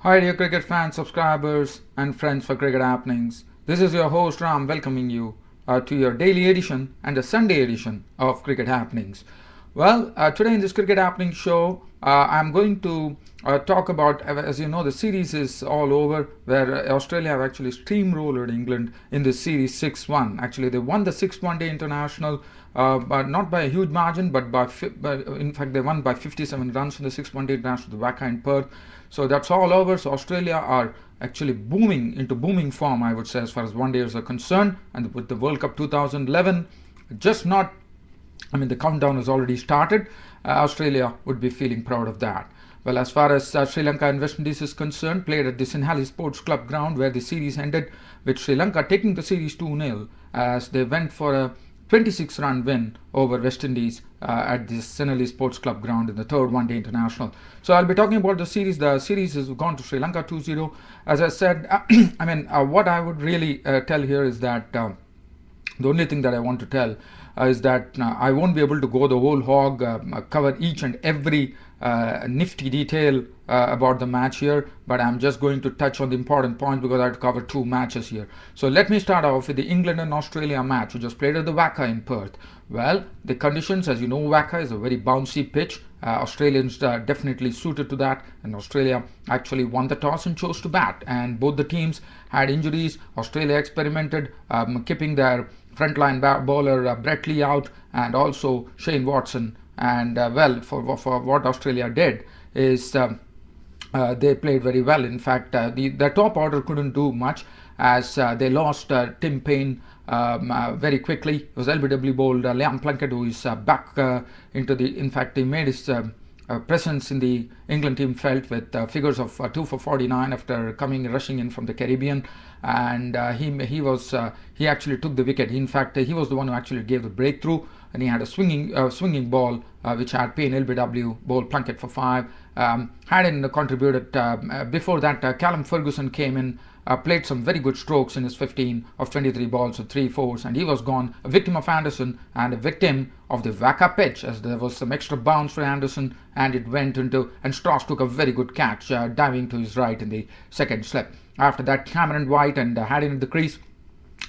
Hi dear cricket fans, subscribers and friends for Cricket Happenings. This is your host Ram welcoming you to your daily edition and the Sunday edition of Cricket Happenings. Today in this Cricket Happenings show, I'm going to talk about, as you know, the series is all over where Australia have actually steamrollered England in this series 6-1. Actually, they won the sixth one-day international, but not by a huge margin, but in fact they won by 57 runs in the sixth one-day international, the Wacker in Perth. So that's all over. So Australia are actually booming form, I would say, as far as one days are concerned. And with the World Cup 2011 just not, I mean, the countdown has already started. Australia would be feeling proud of that. Well, as far as Sri Lanka and West Indies is concerned, played at the Sinhalese Sports Club ground where the series ended with Sri Lanka taking the series 2-0 as they went for a 26-run win over West Indies at the Sinhalese Sports Club ground in the third one-day international. So I'll be talking about the series. The series has gone to Sri Lanka 2-0. As I said, what I would really tell here is that the only thing that I want to tell is that I won't be able to go the whole hog, cover each and every nifty detail about the match here, but I'm just going to touch on the important points because I have to cover two matches here. So let me start off with the England and Australia match, which was played at the Wacker in Perth. Well, the conditions, as you know, Wacker is a very bouncy pitch. Australians definitely suited to that, and Australia actually won the toss and chose to bat. And both the teams had injuries. Australia experimented, keeping their frontline bowler Brett Lee out, and also Shane Watson. And for what Australia did is they played very well. In fact, the top order couldn't do much as they lost Tim Payne very quickly. It was LBW bowled Liam Plunkett, who is back into the. In fact, he made his presence in the England team felt with figures of 2 for 49 after rushing in from the Caribbean, and he actually took the wicket. In fact, he was the one who actually gave the breakthrough, and he had a swinging ball which had Payne LBW bowled Plunkett for 5. Hadden contributed before that. Callum Ferguson came in. Played some very good strokes in his 15 of 23 balls with 3 fours, and he was gone. A victim of Anderson and a victim of the Wacker pitch, as there was some extra bounce for Anderson, and it went into, and Strauss took a very good catch, diving to his right in the second slip. After that, Cameron White and Haddon in the crease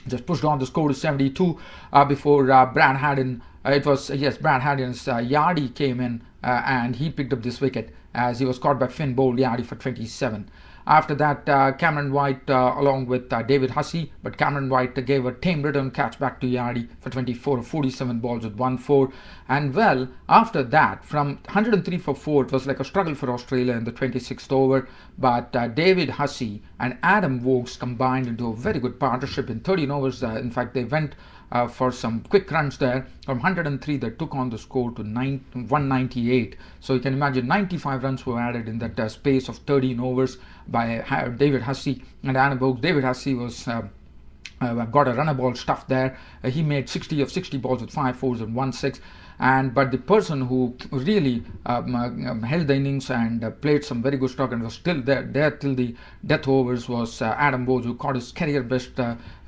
just pushed on the score to 72 before Brad Haddon. Brad Haddon's Yardy came in and he picked up this wicket as he was caught by Finn bowled Yardy for 27. After that, Cameron White along with David Hussey, but Cameron White gave a tame return catch back to Yardy for 24 of 47 balls with 1-4. And well, after that, from 103 for 4, it was like a struggle for Australia in the 26th over, but David Hussey and Adam Voges combined into a very good partnership in 13 overs. In fact, they went for some quick runs there. From 103, they took on the score to 198. So you can imagine 95 runs were added in that space of 13 overs by David Hussey and Adam Voges. David Hussey was got a runner ball stuff there. He made 60 of 60 balls with 5 fours and 1 6. But the person who really held the innings and played some very good stock and was still there till the death overs was Adam Voges, who caught his career best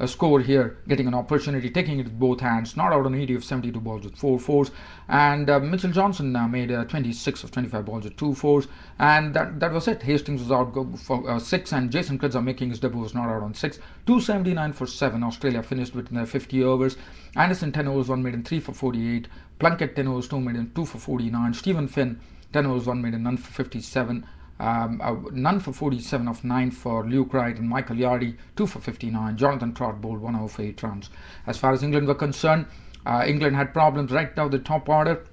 score here, getting an opportunity, taking it with both hands, not out on 80 of 72 balls with 4 fours. And Mitchell Johnson made 26 of 25 balls with 2 fours, and that was it. Hastings was out for 6, and Jason Kridza making his debut was not out on 6. 279 for 7. Australia finished within their 50 overs. Anderson 10 overs 1 made in 3 for 48. Plunkett 10 overs 2 made in 2 for 49. Stephen Finn 10 overs 1 made in none for 57. None for 47 of 9 for Luke Wright, and Michael Yardy 2 for 59. Jonathan Trott bowled 1 over for 8 runs. As far as England were concerned, England had problems right now the top order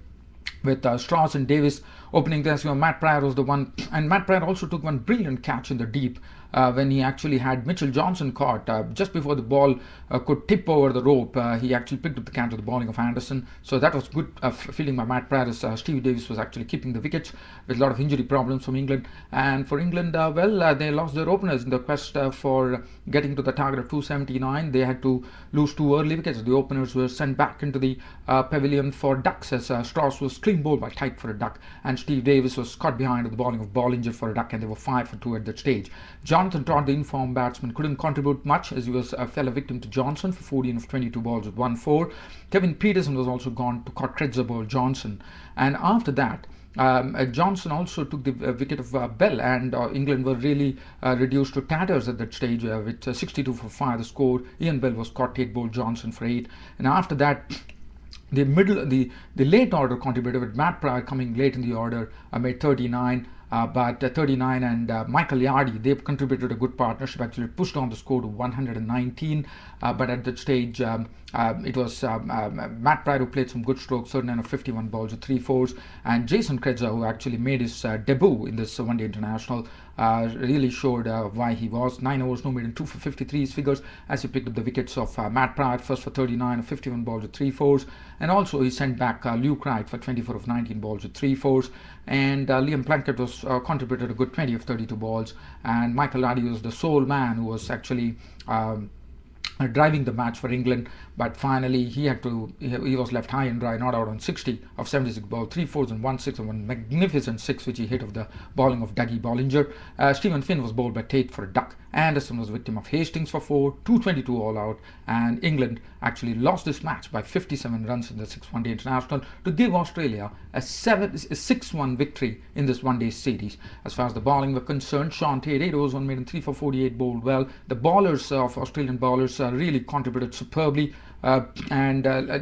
with Strauss and Davis opening there. So Matt Pryor was the one, and Matt Pryor also took one brilliant catch in the deep when he actually had Mitchell Johnson caught just before the ball could tip over the rope. He actually picked up the catch of the bowling of Anderson. So that was good fielding by Matt Pryor as Steve Davis was actually keeping the wickets with a lot of injury problems from England. And for England, they lost their openers in the quest for getting to the target of 279. They had to lose 2 early wickets. The openers were sent back into the pavilion for ducks as Strauss was clean bowled by Tyke for a duck, and Steve Davis was caught behind with the bowling of Bollinger for a duck, and they were 5 for 2 at that stage. Jonathan Trott, the informed batsman, couldn't contribute much as he fell a victim to Johnson for 14 of 22 balls with 1-4. Kevin Peterson was also gone to caught Kridza bowled Johnson, and after that Johnson also took the wicket of Bell, and England were really reduced to tatters at that stage with 62 for 5 the score. Ian Bell was caught 8, bowled Johnson for 8, and after that the late order contributor with Matt Pryor coming late in the order made 39. But 39 and Michael Yardy, they've contributed a good partnership, actually pushed on the score to 119. But at that stage, it was Matt Pryor who played some good strokes, 39 of 51 balls with 3 fours, and Jason Krejza, who actually made his debut in this one-day international, really showed why he was. 9 overs, no maiden, 2 for 53 his figures, as he picked up the wickets of Matt Pryor, first for 39 of 51 balls with 3 fours, and also he sent back Luke Wright for 24 of 19 balls with 3 fours, and Liam Plunkett was contributed a good 20 of 32 balls, and Michael Yardy was the sole man who was actually driving the match for England, but finally he was left high and dry, not out on 60 of 76 balls, 3 fours and 1 6, and one magnificent 6 which he hit of the bowling of Dougie Bollinger. Stephen Finn was bowled by Tate for a duck. Anderson was victim of Hastings for 4, 222 all out, and England actually lost this match by 57 runs in the 6 one-day international to give Australia a 6-1 victory in this one-day series. As far as the bowling were concerned, Sean Tate, 8 overs, 1 maiden, 3 for 48, bowled well. The bowlers of Australian bowlers really contributed superbly.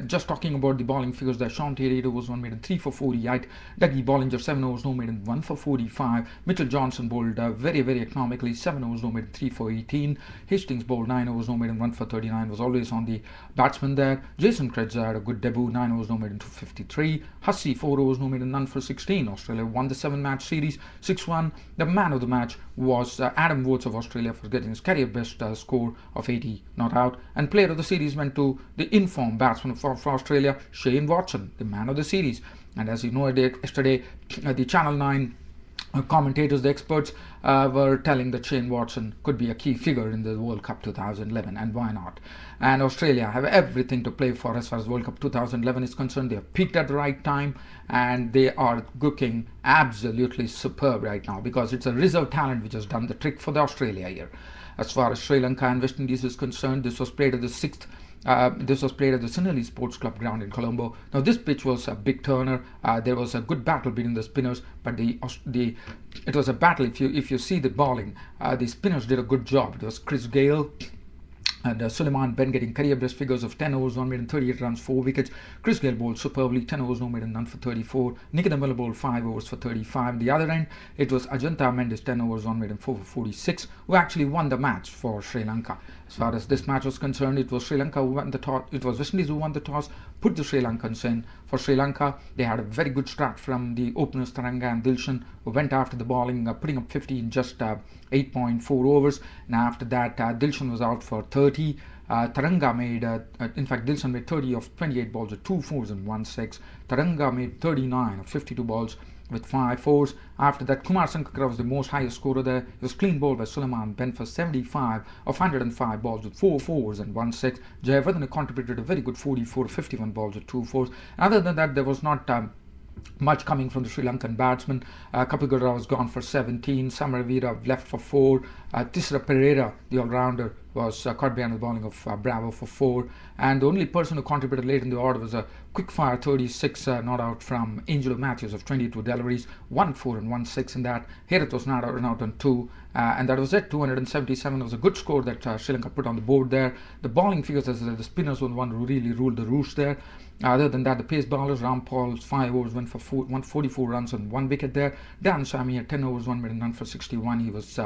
Just talking about the bowling figures there, Sean Tate 8 overs, 1 maiden, 3 for 48. Dougie Bollinger 7 overs, no maiden, 1 for 45. Mitchell Johnson bowled very economically, 7 overs, no maiden, 3 for 18. Hastings bowled 9 overs, no maiden, 1 for 39. Was always on the batsman there. Jason Krejza had a good debut, 9 overs, no maiden, 2 for 53. Hussey 4 overs, no maiden, none for 16. Australia won the 7-match series 6-1. The man of the match was Adam Woods of Australia for getting his career best score of 80 not out, and player of the series went to the informed batsman for Australia, Shane Watson, the man of the series. And as you know, yesterday the Channel 9 commentators, the experts, were telling that Shane Watson could be a key figure in the World Cup 2011, and why not? And Australia have everything to play for as far as World Cup 2011 is concerned. They have peaked at the right time, and they are looking absolutely superb right now, because it's a reserve talent which has done the trick for the Australia here. As far as Sri Lanka and West Indies is concerned, this was played at the 6th. This was played at the Sinhalese Sports Club ground in Colombo. Now this pitch was a big turner. There was a good battle between the spinners, but it was a battle. If you see the bowling, the spinners did a good job. It was Chris Gayle and Suleiman Ben getting career best figures of 10 overs, 1 maiden, 38 runs, 4 wickets. Chris Gayle bowled superbly, 10 overs, no maiden, none for 34. Nikita Miller bowled 5 overs for 35. The other end, it was Ajanta Mendes, 10 overs, 1 maiden, 4 for 46, who actually won the match for Sri Lanka. As far as this match was concerned, it was Sri Lanka who won the toss. It was West Indies who won the toss, put the Sri Lankans in. For Sri Lanka, they had a very good start from the openers Taranga and Dilshan, who went after the bowling, putting up 50 in just 8.4 overs. And after that, Dilshan was out for 30. Taranga made, in fact, Dilshan made 30 of 28 balls with 2 fours and 1 6. Taranga made 39 of 52 balls with 5 fours. After that, Kumar Sangakkara was the most highest scorer there. He was clean bowled by Suleiman Ben for 75 of 105 balls with 4 fours and 1 6. Jayawardene contributed a very good 44 of 51 balls with 2 fours. Other than that, there was not much coming from the Sri Lankan batsmen. Kapigura was gone for 17. Samaravira left for 4. Tisra Pereira, the all-rounder, was caught behind the bowling of Bravo for 4. And the only person who contributed late in the order was a quick-fire 36 not out from Angelo Matthews of 22 deliveries, 1 4 and 1 6 in that. Herath was not out on 2. And that was it. 277 was a good score that Sri Lanka put on the board there. The bowling figures, as the spinners were the one who really ruled the roost there. Other than that, the pace bowlers, Rampal's 5 overs went for 144 runs and 1 wicket there. Dan Sami had 10 overs, 1 maiden, none for 61. He was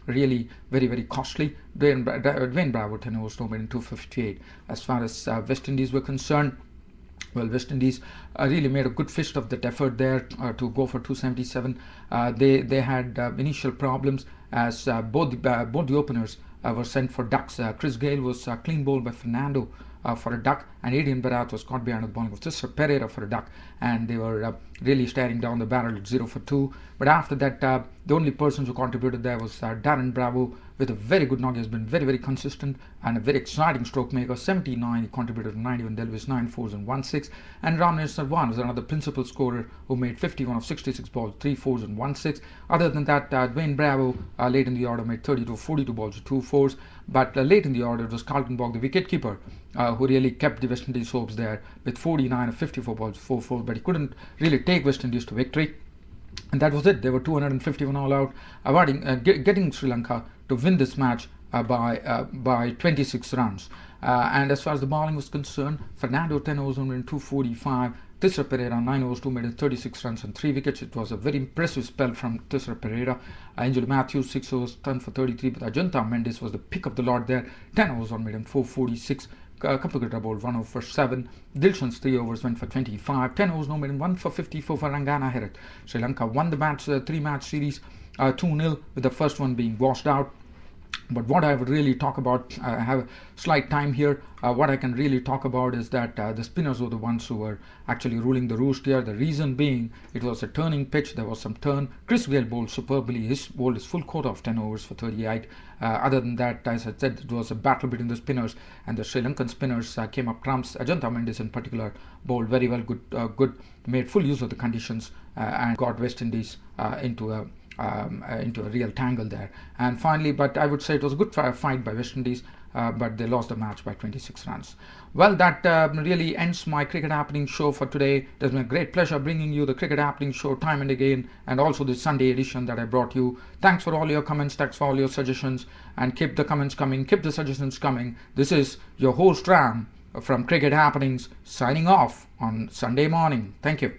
really very costly. Dwayne Bravo 10 overs, no maiden, 258. As far as West Indies were concerned, well, West Indies really made a good fist of that effort there to go for 277. They had initial problems as both the openers were sent for ducks. Chris Gayle was clean bowled by Fernando for a duck, and Adrian Bharat was caught behind the bowling of Tisra Pereira for a duck, and they were really staring down the barrel at 0 for 2. But after that, the only persons who contributed there was Darren Bravo with a very good knock. He has been very consistent and a very exciting stroke maker. 79, he contributed 91 deliveries, 9 fours and 1 6. And Ramnesh Sarwan was another principal scorer who made 51 of 66 balls, 3 fours and 1 6. Other than that, Dwayne Bravo late in the order made 32 of 42 balls with 2 fours. But late in the order, it was Carlton Bogg, the wicketkeeper, who really kept the West Indies hopes there with 49 of 54 balls, 4 fours. But he couldn't really take West Indies to victory. And that was it. They were 251 all out, getting Sri Lanka to win this match by 26 runs. And as far as the bowling was concerned, Fernando 10 overs only 245. Tisra Pereira 9 overs 2 made 36 runs and 3 wickets. It was a very impressive spell from Tisra Pereira. Angelo Matthews 6 overs 10 for 33, but Ajanta Mendes was the pick of the lot there. 10 overs on made 446. Kapagata bowled 1 over for 7. Dilshan's 3 overs went for 25. 10 overs no made 1 for 54 for Rangana Herath. Sri Lanka won the match, 3-match series 2-0, with the first one being washed out. But what I would really talk about, I have a slight time here. What I can really talk about is that the spinners were the ones who were actually ruling the roost here. The reason being, it was a turning pitch. There was some turn. Chris Gayle bowled superbly. His bowled his full quota of 10 overs for 38. Other than that, as I said, it was a battle between the spinners, and the Sri Lankan spinners came up trumps. Ajanta Mendes in particular bowled very well, made full use of the conditions and got West Indies into a real tangle there. And finally, but I would say it was a good fight by West Indies, but they lost the match by 26 runs. Well, that really ends my Cricket Happening show for today. It has been a great pleasure bringing you the Cricket Happening show time and again, and also the Sunday edition that I brought you. Thanks for all your comments, thanks for all your suggestions, and keep the comments coming, keep the suggestions coming. This is your host Ram from Cricket Happenings signing off on Sunday morning. Thank you.